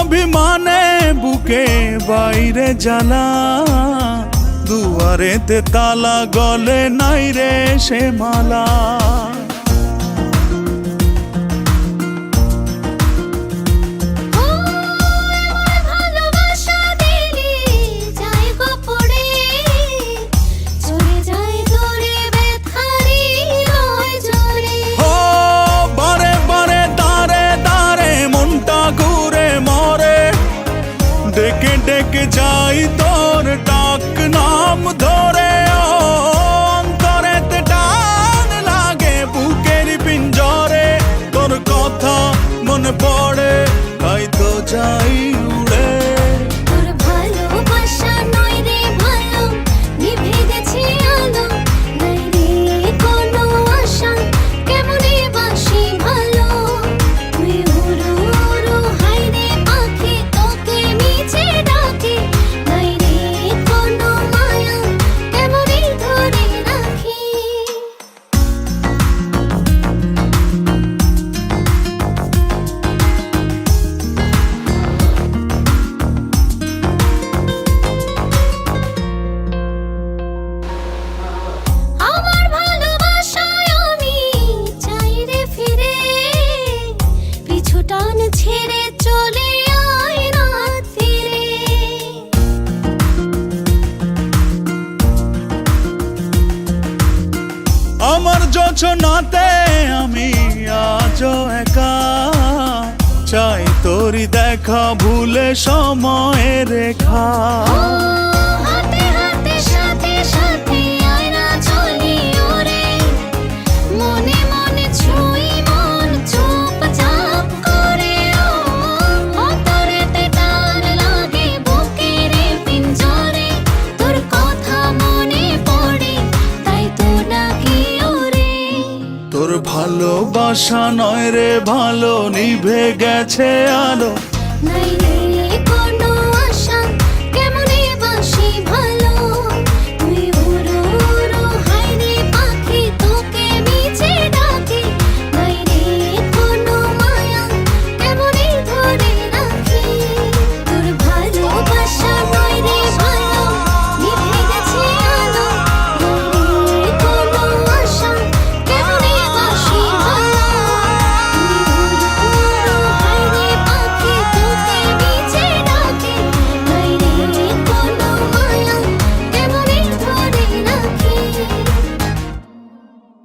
অভিমানে বুকে বাইরে জ্বালা, দুয়ারেতে তালা গলে নাই রে সে মালা। ডেকে ডেকে যাই তোর ডাক নাম ধরে, অন্তরেতে টান লাগে বুকের পিঞ্জরে। তোর কথা মনে পড়ে তাই তো যাই উড়ে। তোর ভালোবাসা নয় রে ভালো, নিভে গেছে আলো, নাই রে কোনো আশা, কেমনে বাসি ভালো। তুই উড়ো উড়ো হাই রে পাখি, তোকে নিচে ডাকে, নাই রে কোনো মায়া, কেমনে ধরে রাখি। আমার ভালোবাসায় আমি চাই রে ফিরে, পিছু টান ছেড়ে চলে আয় রাত ফিরে। আমার যোছনাতে আমি আজও একা, চাই তোরি দেখা ভুলে সময়ের রেখা। হাতে হাতে সাথে সাথে আয় না চলি ওরে, মনে মনে ছুঁই মন চুপচাপ করে। অন্তরেতে টান লাগে বুকের পিঞ্জরে, তোর কথা মনে পড়ে তাই তো ডাকি ওরে। তোর ভালোবাসা নয় রে ভালো, নিভে গেছে আলো, নাই রে